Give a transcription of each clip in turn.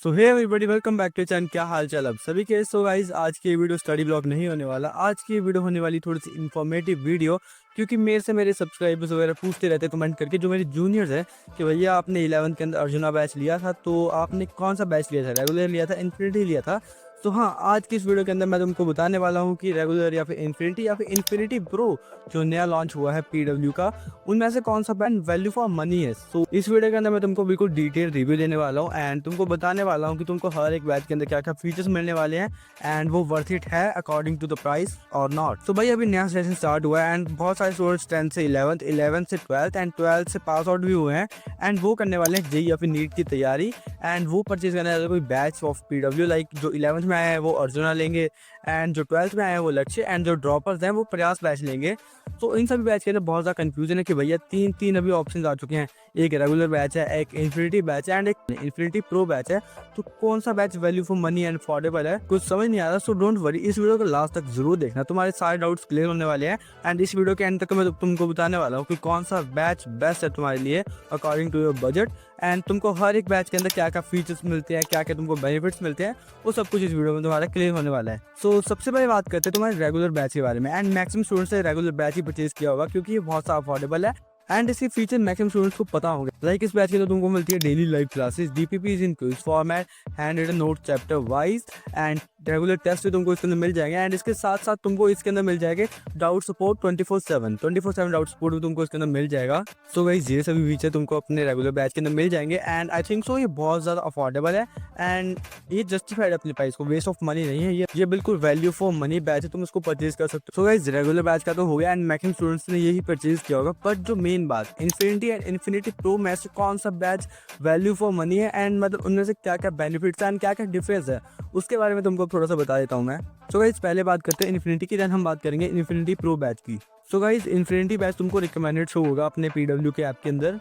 So hey everybody, welcome back to channel. क्या हाल चाल अब सभी के। सो गाइस, आज की ये वीडियो स्टडी ब्लॉग नहीं होने वाला। आज की ये वीडियो होने वाली थोड़ी सी इन्फॉर्मेटिव वीडियो, क्योंकि मेरे से मेरे सब्सक्राइबर्स वगैरह पूछते रहते कमेंट करके, जो मेरे जूनियर्स हैं, कि भैया आपने 11th के अंदर अर्जुना बैच लिया था, तो आपने कौन सा बैच लिया था, रेगुलर लिया था, इन्फिनिटी लिया था। तो हाँ, आज की इस वीडियो के अंदर मैं तुमको बताने वाला हूँ कि रेगुलर या फिर इन्फिनिटी प्रो जो नया लॉन्च हुआ है पीडब्ल्यू का, उनमें से कौन सा बैंड वैल्यू फॉर मनी है। सो इस वीडियो के अंदर मैं तुमको बिल्कुल डिटेल रिव्यू देने वाला हूँ एंड तुमको बताने वाला हूँ कि तुमको हर एक बैच के अंदर क्या क्या फीचर्स मिलने वाले हैं एंड वो वर्थ इट है अकॉर्डिंग टू द प्राइस और नॉट। तो भाई अभी नया सेशन स्टार्ट हुआ है एंड बहुत सारे स्टूडेंट्स 10th से 11th, 11th से 12th एंड 12th से पास आउट भी हुए हैं एंड वो करने वाले हैं जेई या फिर नीट की तैयारी एंड वो परचेज करने वाले कोई बैच ऑफ पीडब्ल्यू। लाइक जो 11th में आए हैं वो अर्जुना लेंगे एंड जो 12th में आए हैं वो लक्ष्य एंड जो ड्रॉपर्स हैं वो प्रयास बैच लेंगे। तो इन सभी बैच के अंदर बहुत ज़्यादा कंफ्यूजन है कि भैया तीन अभी ऑप्शन आ चुके हैं। एक रेगुलर बैच है, एक इन्फिनिटी बैच है एंड एक इन्फिनिटी प्रो बैच है। तो कौन सा batch value for money and affordable है, कुछ समझ नहीं आ रहा। सो डोंट वरी, इस वीडियो को लास्ट तक जरूर देखना, तुम्हारे सारे डाउट्स क्लियर होने वाले हैं एंड इस वीडियो के एंड तक मैं तुमको बताने वाला हूँ कि कौन सा बैच बेस्ट है तुम्हारे लिए according to your budget and तुमको हर एक बैच के अंदर क्या क्या फीचर्स मिलते हैं, क्या क्या तुमको बेनिफिट्स मिलते हैं, वो सब कुछ इस वीडियो में तुम्हारा क्लियर होने वाला है। सो सबसे पहले बात करते हैं तुम्हारे रेगुलर बैच के बारे में एंड मैक्सिमम स्टूडेंट्स ने रेगुलर बैच ही परचेज किया होगा क्योंकि ये बहुत सा अफोर्डेबल है एंड इसके फीचर मैक्सिमम स्टूडेंट्स को पता होंगे। लाइक इस बैच के अंदर तुमको मिलती है daily live classes, DPPs in quiz format, hand written note chapter wise and regular test भी तुमको इसके अंदर मिल जाएंगे एंड इसके साथ साथ तुमको इसके अंदर मिल जाएंगे डाउट सपोर्ट 24/7 डाउट सपोर्ट भी तुमको इसके अंदर मिल जाएगा। सो गाइस, ये सभी फीचर तुमको अपने रेगुलर बैच के अंदर मिल जाएंगे एंड आई थिंक सो ये बहुत ज़्यादा अफोर्डेबल है एंड ये जस्टिफाइड अपने प्राइस को, वेस्ट ऑफ मनी नहीं है। ये बिल्कुल वैल्यू फॉर मनी बैच है, तुम इसको परचेज कर सकते हो। सो गाइस, रेगुलर बैच का तो हो गया एंड मैक्सिमम स्टूडेंट्स ने यही परचेज किया होगा, बट जो मेन बात इन्फिनिटी एंड इन्फिनिटी प्रो में से कौन सा बैच वैल्यू फॉर मनी है एंड मतलब उनमें से क्या क्या बेनिफिट्स है एंड क्या क्या डिफरेंस है, उसके बारे में तुमको थोड़ा सा बता देता हूँ मैं। सो गाइस, पहले बात करते हैं इन्फिनिटी की, देन हम बात करेंगे इन्फिनिटी प्रो बैच की। सो गाइस, इन्फिनिटी बैच तुमको रिकमेंडेड शो होगा अपने पीडब्ल्यू के ऐप के अंदर।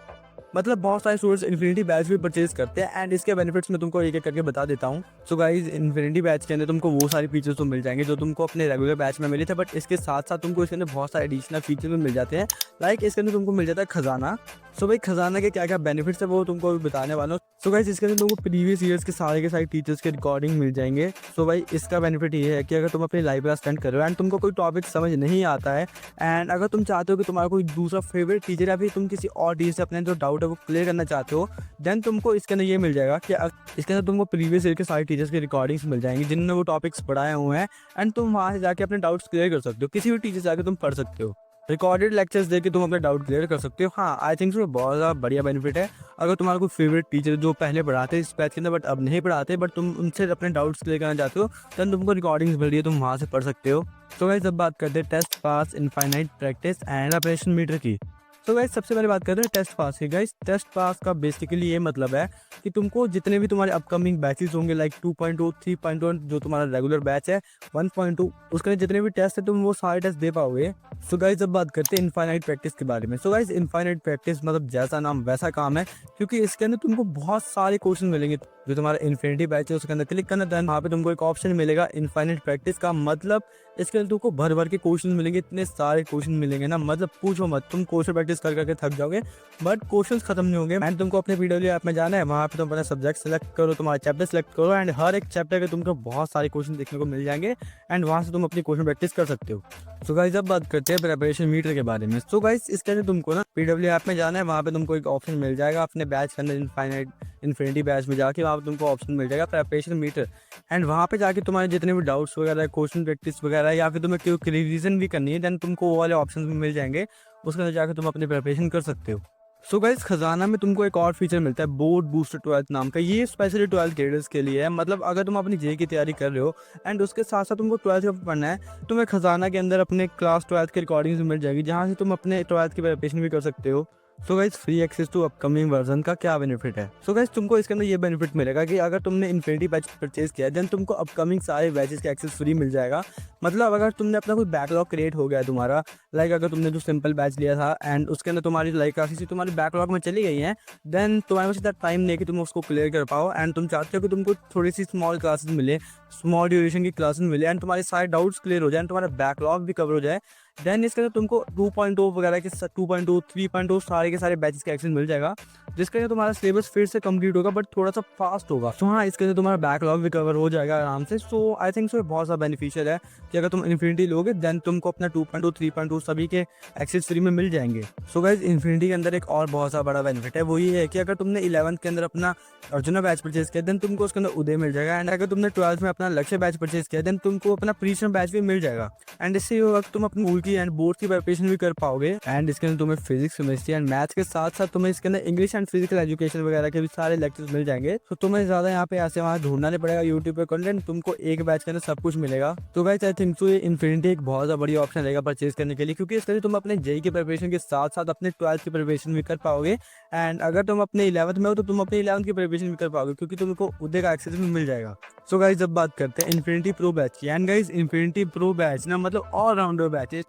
मतलब बहुत सारे स्टूडेंट्स इन्फिनिटी बैच भी परचेज करते हैं एंड इसके बेनिफिट्स मैं तुमको एक एक करके बता देता हूँ। सो गाइस, इन्फिनिटी बैच के अंदर तुमको वो सारे फीचर्स तो मिल जाएंगे जो तुमको अपने रेगुलर बैच में मिले थे, बट इसके साथ साथ तुमको इसके अंदर बहुत सारे एडिशनल फीचर भी मिल जाते हैं। लाइक इसके अंदर तुमको मिल जाता है खजाना। सो भाई, खजाना के क्या क्या बेनिफिट्स है वो तुमको बताने वाला हूँ। सो गाइस, इसके अंदर तुमको प्रीवियस ईयर्स के सारे टीचर्स के रिकॉर्डिंग मिल जाएंगे। सो भाई, इसका बेनिफिट ये है कि अगर तुम अपनी लाइफ में स्पेंड कर रहे हो एंड तुमको कोई टॉपिक समझ नहीं आता है एंड अगर तुम चाहते हो कि तुम्हारा कोई दूसरा फेवरेट टीचर या फिर तुम किसी और टीचर से अपने जो डाउट है वो क्लियर करना चाहते हो, देन तुमको इसके अंदर ये मिल जाएगा कि इसके अंदर तुमको प्रीवियस ईयर के सारे टीचर्स के रिकॉर्डिंग्स मिल जाएंगी जिन्होंने वो टॉपिक्स पढ़ाए हुए हैं एंड तुम वहाँ से जाके अपने डाउट्स क्लियर कर सकते हो। किसी भी टीचर से जाकर तुम पढ़ सकते हो, रिकॉर्डेड लेक्चर्स देके तुम अपने डाउट क्लियर कर सकते हो। हाँ, आई थिंक सो बहुत ज़्यादा बढ़िया बेनिफिट है। अगर तुम्हारा कोई फेवरेट टीचर जो पहले पढ़ाते इस बैच के अंदर बट अब नहीं पढ़ाते, बट तुम उनसे अपने डाउट्स क्लियर करना चाहते हो, देन तुमको रिकॉर्डिंग्स मिल रही है, तुम वहाँ से पढ़ सकते हो। तो गाइस, अब बात करते हैं test pass, infinite practice and operation meter की। तो गाइस, सबसे पहले बात करते हैं टेस्ट पास की। गाइस, टेस्ट पास का बेसिकली ये मतलब है कि तुमको जितने भी तुम्हारे अपकमिंग बैचेस होंगे, लाइक 2.0, 3.1 जो तुम्हारा रेगुलर बैच है, 1.2, उसके जितने भी टेस्ट है तुम वो सारे टेस्ट दे पाओगे। सो गाइस, अब बात करते हैं इनफाइनाइट प्रैक्टिस के बारे में। सो गाइस, इनफाइनाइट प्रैक्टिस मतलब जैसा नाम वैसा काम है, क्योंकि इसके अंदर तुमको बहुत सारे क्वेश्चन मिलेंगे। जो तुम्हारा इन्फिनिटी बैच है उसके अंदर क्लिक करना, देन वहाँ पे तुमको एक ऑप्शन मिलेगा इनफाइनाइट प्रैक्टिस का। मतलब इसके अंदर तुमको भर भर के क्वेश्चन मिलेंगे, इतने सारे क्वेश्चन मिलेंगे ना, मतलब पूछो मत, तुम क्वेश्चन प्रैक्टिस कर करके थक जाओगे बट क्वेश्चंस खत्म नहीं होंगे। एंड तुमको अपने पीडब्ल्यू ऐप में जाना है, वहाँ पे तुम अपना सब्जेक्ट सेलेक्ट करो, तुम्हारा चैप्टर सेलेक्ट करो एंड हर एक चैप्टर के तुमको बहुत सारे क्वेश्चन देखने को मिल जाएंगे एंड वहाँ से तुम अपनी क्वेश्चन प्रैक्टिस कर सकते हो। सो गाइस, अब बात करते हैं प्रिपरेशन मीटर के बारे में। सो गाइस, इसके अंदर तुमको ना पीडब्ल्यू ऐप में जाना है, वहाँ पे तुमको एक ऑप्शन मिल जाएगा अपने बैच के अंदर, इन्फिनिटी बैच में जाके वहाँ पे तुमको ऑप्शन मिल जाएगा प्रिपरेशन मीटर एंड वहाँ पे जाके तुम्हारे जितने भी डाउट्स वगैरह, क्वेश्चन प्रैक्टिस वगैरह या फिर तुम्हें कोई रिवीजन भी करनी है, देन तुमको वो वाले ऑप्शन भी मिल जाएंगे, उसके अंदर जाकर तुम अपनी प्रिपरेशन कर सकते हो। सो गाइस, खजाना में तुमको एक और फीचर मिलता है बोर्ड बूस्टर 12th नाम का। ये स्पेशली 12th ग्रेडर्स के लिए है। मतलब अगर तुम अपनी जेई की तैयारी कर रहे हो एंड उसके साथ साथ तुमको 12th का पढ़ना है, तुम्हें खजाना के अंदर अपने क्लास 12th की रिकॉर्डिंग्स मिल जाएगी, जहाँ से तुम अपने 12th की प्रिपरेशन भी कर सकते हो। So guys, free access to upcoming version का क्या बेनिफिट है। सो गाइस, तुमको इसके अंदर ये बेनिफिट मिलेगा कि अगर तुमने इन्फिनिटी बैच परचेज किया है, देन तुमको अपकमिंग सारे बैचेस का एक्सेस फ्री मिल जाएगा। मतलब अगर तुमने अपना कोई बैकलॉग क्रिएट हो गया है तुम्हारा, लाइक अगर तुमने जो सिंपल बैच लिया था एंड उसके अंदर तुम्हारी लाइक क्लासेस तुम्हारी बैकलॉग में चली गई हैं, देन तुम्हारे पास इतना टाइम नहीं कि तुम उसको क्लियर कर पाओ एंड तुम चाहते हो कि तुमको थोड़ी सी स्मॉल क्लासेस मिले, स्मॉल ड्यूरेशन की क्लासेस मिले एंड तुम्हारे सारे डाउट्स क्लियर हो जाए, तुम्हारा बैकलॉग भी कवर हो जाए देन इसके अंदर तुमको 2.0 वगैरह के 2.0 3.0 सारे के सारे बैचेस का एक्सेस मिल जाएगा, जिसके अंदर तुम्हारा सिलेबस फिर से कंप्लीट होगा बट थोड़ा सा फास्ट होगा। तो हाँ, इसके अंदर तुम्हारा बैकलॉग भी कवर हो जाएगा आराम से। सो आई थिंक सो बहुत ज़्यादा बेनिफिशियल है कि अगर तुम इन्फिनिटी लोगे देन तुमको अपना 2.0 3.0 सभी के एक्सेस फ्री में मिल जाएंगे। सो गाइस, इन्फिनिटी के अंदर एक और बहुत सा बड़ा बेनिफिट है, वो ये है कि अगर तुमने 11th के अंदर अपना अर्जुना बैच परचेज किया देन तुमको उसके अंदर उदय मिल जाएगा। एंड अगर तुमने 12th में अपना लक्ष्य बैच परचेज किया देन तुमको अपना प्रीश्रम बैच भी मिल जाएगा। एंड इससे ये होगा कि तुम अपनी स्कूल की एंड बोर्ड की प्रिपरेशन भी कर पाओगे। एंड इसके अंदर तुम्हें फिजिक्स, केमिस्ट्री एंड मैथ्स के साथ साथ तुम्हें इसके अंदर इंग्लिश एंड फिजिकल एजुकेशन वगैरह के भी सारे लेक्चर्स मिल जाएंगे। तो तुम्हें ज्यादा यहाँ पे ऐसे वहाँ ढूंढना नहीं पड़ेगा यूट्यूब पे कंटेंट, तुमको एक बैच के अंदर सब कुछ मिलेगा। तो गाइस, आई थिंक सो ये इन्फिनिटी एक बहुत ज्यादा बड़ी ऑप्शन रहेगा परचेज करने के लिए, क्योंकि इसके लिए तुम अपने जेई की प्रिपरेशन के साथ साथ अपने 12th की प्रिपरेशन भी कर पाओगे। एंड अगर तुम अपने 11th में हो तो तुम अपने 11th की प्रिपरेशन भी कर पाओगे, क्योंकि तुमको उदय का एक्सेस भी मिल जाएगा। सो गाइस, जब बात करते हैं इन्फिनिटी प्रो बैच की, and guys infinity pro batch ना मतलब ऑलराउंडर बैच है।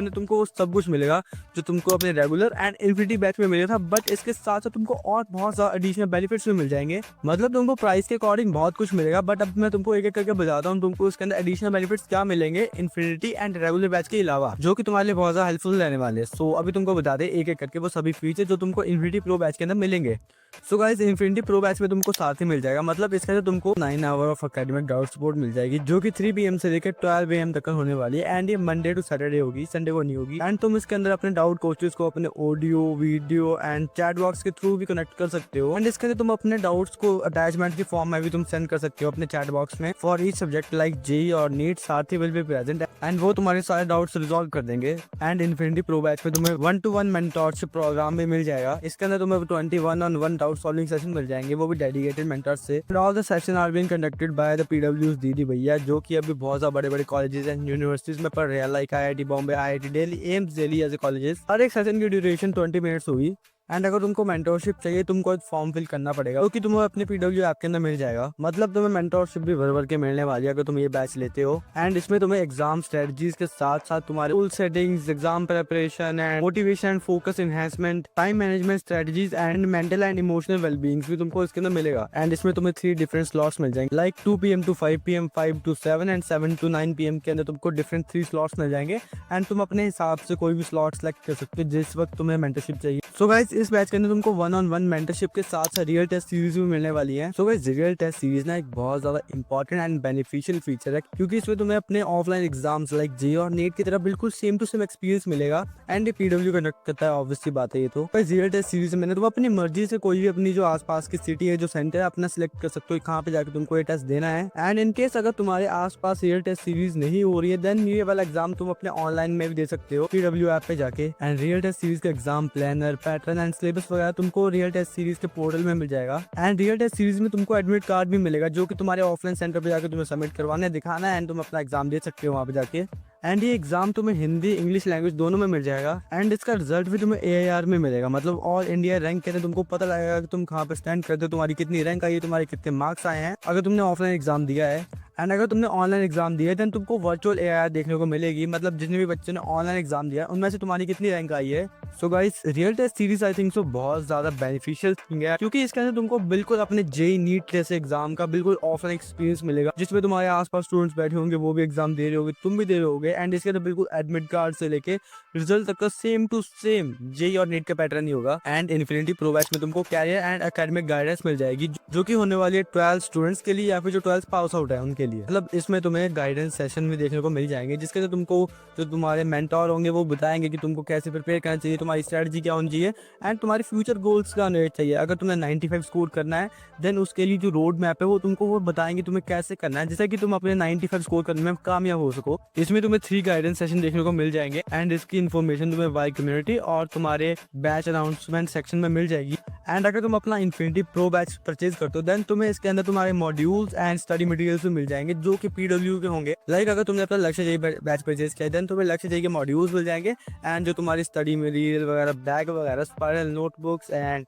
तुमको सब कुछ मिलेगा जो तुमको अपने रेगुलर एंड इन्फिनिटी बैच में मिलेगा था, बट इसके साथ साथ तुमको और बहुत सारा एडिशनल बेनिफिट्स भी मिल जाएंगे। मतलब तुमको प्राइस के अकॉर्डिंग बहुत कुछ मिलेगा, बट अब मैं तुमको एक एक करके बताता हूँ तुमको उसके अंदर एडिशनल बेनिफिट्स क्या मिलेंगे इन्फिनिटी एंड रेगुलर बैच के अलावा, जो कि तुम्हारे लिए बहुत ज्यादा हेल्पफुल रहने वाले हैं। सो अभी तुमको बता दे एक एक करके वो सभी फीचर जो तुमको इन्फिनिटी प्रो बैच के अंदर मिलेंगे। So guys, infinity pro batch में तुमको साथ ही मिल जाएगा, मतलब इसके अंदर तुमको 9 hour of academic doubt support मिल जाएगी, जो कि 3 PM से लेकर 12 AM तक होने वाली है। एंड ये मंडे टू सैटरडे होगी, संडे को नहीं होगी। एंड तुम इसके अंदर अपने डाउट कोचेस को अपने audio, video and chat box के थ्रू भी कनेक्ट कर सकते हो। एंड इसके अंदर तुम अपने डाउट्स को अटैचमेंट की फॉर्म में भी तुम सेंड कर सकते हो अपने चैट बॉक्स में। For each subject like JEE और NEET Saathi will be present and वो तुम्हारे सारे डाउट्स रिजॉल्व कर देंगे। एंड इन्फिनिटी प्रो बैच में तुम्हें 1-to-1 मेंटरशिप प्रोग्राम भी मिल जाएगा। इसके अंदर तुम्हें 21-on-1 डाउट सॉल्विंग सेशन मिल जाएंगे, वो भी डेडिकेटेड मेंटर्स से। All the session are being conducted by the PW's didi भैया, जो कि अभी बहुत ज्यादा बड़े बड़े कॉलेजेस एंड यूनिवर्सिटीज में पढ़ रहे हैं, like IIT Bombay, IIT Delhi, AIIMS Delhi जैसे कॉलेजेस। हर एक सेशन की ड्यूरेशन 20 मिनट्स होगी। एंड अगर तुमको मेंटरशिप चाहिए तुमको एक फॉर्म फिल करना पड़ेगा, क्योंकि तुम्हें अपने PW ऐप के अंदर मिल जाएगा। मतलब तुम्हें मेंटरशिप भी भर भर के मिलने वाली है अगर तुम ये बैच लेते हो। एंड इसमें तुम्हें एग्जाम स्ट्रेटजीज के साथ साथ तुम्हारे school settings, exam preparation and motivation and focus enhancement, time management strategies and mental and emotional wellbeings भी तुमको इसके अंदर मिलेगा। एंड इसमें तुम्हें 3 डिफरेंट स्लॉट्स मिल जाएंगे, like 2 PM to 5 PM, 5 to 7 and 7 to 9 PM के अंदर तुमको डिफरेंट 3 स्लॉट्स मिल जाएंगे। एंड तुम अपने हिसाब से कोई भी स्लॉट सेलेक्ट कर सकते हो जिस वक्त तुम्हें मेंटरशिप चाहिए। सो गाइस, इस बैच के अंदर तुमको 1-on-1 मेंटरशिप के साथ साथ रियल टेस्ट सीरीज भी मिलने वाली है। So guys, real test series ना एक बहुत ज्यादा इंपॉर्टेंट एंड बेनिफिशियल फीचर है, क्योंकि इसमें तुम्हें अपने ऑफलाइन एग्जाम्स लाइक जेईई और नीट की तरह बिल्कुल सेम टू सेम एक्सपीरियंस मिलेगा। एंड ये PW कंडक्ट करता है, ऑब्वियसली बात है ये तो। रियल टेस्ट सीरीज में तुम अपनी मर्जी से कोई भी अपनी जो आसपास की सिटी है, जो सेंटर है, अपना सिलेक्ट कर सकते हो कहाँ पे जाकर तुमको ये टेस्ट देना है। एंड इन केस अगर तुम्हारे आसपास रियल टेस्ट सीरीज नहीं हो रही है देन ये वाला एग्जाम तुम अपने ऑनलाइन में भी दे सकते हो PW ऐप पे जाके। एंड रियल टेस्ट सीरीज का exam planner, pattern and syllabus वगैरह तुमको रियल टेस्ट सीरीज के पोर्टल में मिल जाएगा। एंड रियल टेस्ट सीरीज में तुमको एडमिट कार्ड भी मिलेगा, जो कि तुम्हारे ऑफलाइन सेंटर पे जाकर तुम्हें सबमिट करवाना है, दिखाना है एंड तुम अपना एग्जाम दे सकते हो वहाँ पे जाके। एंड ये एग्जाम तुम्हें हिंदी, इंग्लिश लैंग्वेज दोनों में मिल जाएगा। एंड इसका रिजल्ट भी तुम्हें AIR में मिलेगा, मतलब ऑल इंडिया रैंक के अंदर तुमको पता लगेगा कि तुम कहाँ पे स्टैंड करते हो, तुम्हारी कितनी रैंक आई है, तुम्हारे कितने मार्क्स आए हैं अगर तुमने ऑफलाइन एग्जाम दिया है। एंड अगर तुमने ऑनलाइन एग्जाम दिया है देन तुमको वर्चुअल AIR देखने को मिलेगी, मतलब जितने भी बच्चों ने ऑनलाइन एग्जाम दिया है उनमें से तुम्हारी कितनी रैंक आई है। So guys, real test series I think so बहुत ज्यादा बेनिफिशियल थिंग है, क्योंकि इसके अंदर तुमको बिल्कुल अपने जेईई नीट जैसे एग्जाम का बिल्कुल ऑफलाइन एक्सपीरियंस मिलेगा, जिसमें तुम्हारे आसपास स्टूडेंट्स बैठे होंगे, वो भी एग्जाम दे रहे होंगे, तुम भी दे रहे होगे। एंड इसके अंदर बिल्कुल एडमिट कार्ड से लेके रिजल्ट तक का सेम टू सेम जेईई और नीट का पैटर्न ही होगा। एंड इन्फिनिटी प्रो बैच में तुमको कैरियर एंड एकेडमिक गाइडेंस मिल जाएगी, जो कि होने वाली है 12 स्टूडेंट्स के लिए या फिर जो 12 पास आउट है उनके लिए। मतलब इसमें तुम्हें गाइडेंस सेशन भी देखने को मिल जाएंगे, जिसके अंदर तुमको जो तुम्हारे मेंटोर होंगे वो बताएंगे कि तुमको कैसे प्रिपेयर करना चाहिए, तुम्हारी स्ट्रेटजी क्या होनी चाहिए एंड तुम्हारे फ्यूचर गोल्स क्या होने चाहिए। अगर तुम्हें 95 स्कोर करना है देन उसके लिए जो रोड मैप है वो तुमको वो बताएंगे तुम्हें कैसे करना है, जैसे कि तुम अपने 95 स्कोर करने में कामयाब हो सको। इसमें तुम्हें 3 गाइडेंस सेशन देखने को मिल जाएंगे एंड इसकी इन्फॉर्मेशन तुम्हें वाई कम्युनिटी और तुम्हारे बैच अनाउंसमेंट सेक्शन में मिल जाएगी। एंड अगर तुम अपना इन्फिनिटी प्रो बैच परचेज करते हो देन तुम्हें इसके अंदर तुम्हारे मॉड्यूल्स एंड स्टडी मटेरियल्स भी मिल जाएंगे, जो कि PW के होंगे। लाइक अगर तुमने अपना लक्ष्य जेईई बैच परचेज किया देन तुम्हें लक्ष्य जेईई के मॉड्यूल्स मिल जाएंगे एंड जो तुम्हारी स्टडी मटेरियल वगैरह, बैग वगैरह, स्पाइरल नोटबुक्स एंड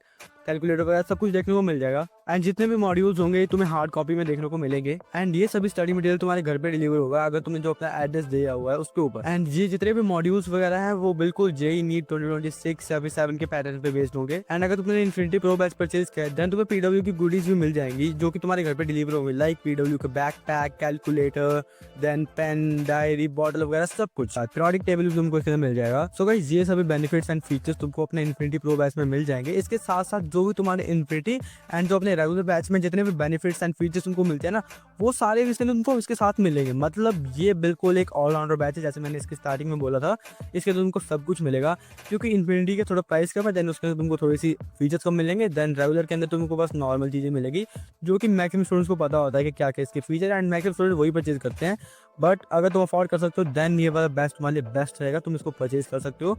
कैलकुलेटर वगैरह सब कुछ देखने को मिल जाएगा। एंड जितने भी मॉड्यूल्स होंगे तुम्हें हार्ड कॉपी में देखने को मिलेंगे। एंड ये सभी स्टडी मटेरियल तुम्हारे घर पे डिलीवर होगा अगर तुमने जो अपना एड्रेस दिया हुआ है उसके ऊपर। एंड ये जितने भी मॉड्यूल्स वगैरह हैं वो बिल्कुल जेईई नीट 2026 या फिर 7 के पैटर्न पे बेस्ड होंगे। एंड अगर तुमने इन्फिनिटी प्रो बैच परचेज किया देन तुम्हें पीडब्ल्यू की गुडीज भी मिल जाएंगी जो कि तुम्हारे घर पे डिलीवर होंगे, लाइक पीडब्ल्यू का backpack, calculator, then pen, diary, bottle वगैरह सब कुछ। पीरियोडिक टेबल भी तुमको इसके अंदर मिल जाएगा। सो गाइस ये सभी बेनिफिट्स एंड फीचर्स तुमको अपने इन्फिनिटी प्रो बैच में मिल जाएंगे। इसके साथ साथ जो भी तुम्हारे इन्फिनिटी एंड जो अपने रेगुलर बैच में जितने भी बेनिफिट्स एंड फीचर्स तुमको मिलते हैं ना वो सारे इसके अंदर तुमको इसके साथ मिलेंगे। मतलब ये बिल्कुल एक ऑलराउंडर बैच है, जैसे मैंने इसकी स्टार्टिंग में बोला था। इसके अंदर तुमको सब कुछ मिलेगा क्योंकि इन्फिनिटी के थोड़ा प्राइस कम है, देन उसके अंदर तुमको थोड़ी सी फीचर्स कम मिलेंगे। देन रेगुलर के अंदर तुमको बस नॉर्मल चीज़ें मिलेगी जो कि मैक्सिमम स्टूडेंट्स को पता होता है कि क्या क्या इसके फीचर एंड मैक्सिमम स्टूडेंट वही परचेज करते हैं। बट अगर तुम अफोर्ड कर सकते हो देन ये वाला बेस्ट तुम्हारे लिए बेस्ट रहेगा, तुम इसको परचेज कर सकते हो।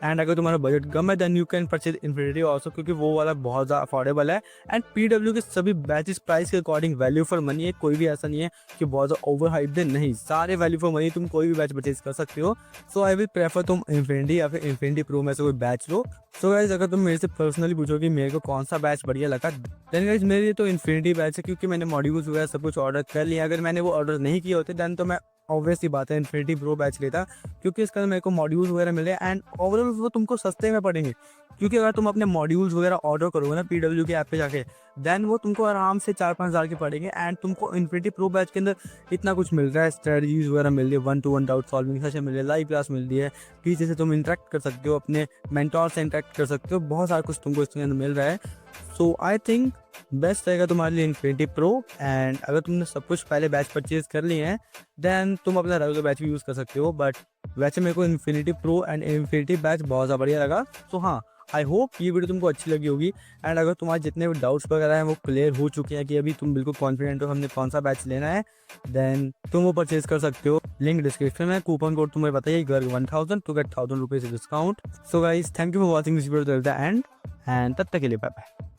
एंड अगर तुम्हारा बजट कम है then you can purchase infinity also क्योंकि वो वाला बहुत ज़्यादा अफोर्डेबल है। एंड पीडब्ल्यू के सभी बैचेस प्राइस के अकॉर्डिंग वैल्यू फॉर मनी है, कोई भी ऐसा नहीं है कि बहुत ज़्यादा ओवर हाइप्ड है, नहीं, सारे वैल्यू फॉर मनी तुम कोई भी बैच परचेज कर सकते हो। सो आई विल प्रेफर तुम इन्फिनिटी या फिर इन्फिनिटी प्रो में से कोई बैच लो। सो गाइस अगर तुम मेरे से पर्सनली पूछोगे मेरे को कौन सा बैच बढ़िया लगा देन गाइस मेरे लिए तो इन्फिनिटी बैच है क्योंकि मैंने मॉड्यूल्स वगैरह सब कुछ ऑर्डर कर लिया। अगर मैंने वो ऑर्डर नहीं किए होते देन तो मैं ऑब्वियसली बात है इन्फिनिटी प्रो बैच लेता क्योंकि इसके अंदर मेरे को मॉड्यूल्स वगैरह मिले एंड ओवरऑल वो तुमको सस्ते में पड़ेंगे क्योंकि अगर तुम अपने मॉड्यूल्स वगैरह ऑर्डर करोगे ना पीडब्ल्यू के ऐप पे जाके देन वो तुमको आराम से 4-5 हज़ार के पड़ेंगे। एंड तुमको इन्फिनिटी प्रो बैच के अंदर इतना कुछ मिल रहा है, स्ट्रेटजीज वगैरह मिल रही है, 1-to-1 डाउट सॉल्विंग सेशन मिल रही है, लाइव क्लास मिल रही है, टीचर से तुम इंटरेक्ट कर सकते हो, अपने मेंटोर से इंटरेक्ट कर सकते हो, बहुत सारा कुछ तुमको इसके अंदर मिल रहा है। सो आई थिंक बेस्ट रहेगा तुम्हारे लिए इन्फिनिटी प्रो। एंड अगर तुमने सब कुछ पहले बैच परचेज कर लिए हैं देन तुम अपना रेगुलर बैच भी यूज़ कर सकते हो। बट वैसे मेरे को infinity pro and infinity batch बहुत ज़्यादा बढ़िया लगा। सो हाँ, आई होप ये वीडियो तुमको अच्छी लगी होगी। एंड अगर तुम्हारे जितने भी डाउट्स वगैरह हैं वो क्लियर हो चुके हैं कि अभी तुम बिल्कुल कॉन्फिडेंट हो हमने कौन सा बैच लेना है देन तुम वो परचेज कर सकते हो। लिंक डिस्क्रिप्शन में, कूपन कोड तुम्हें बताइए Garg 1000 to get 1000 rupees discount. So guys thank you for watching this video till the end तब तक के लिए बाय बाय।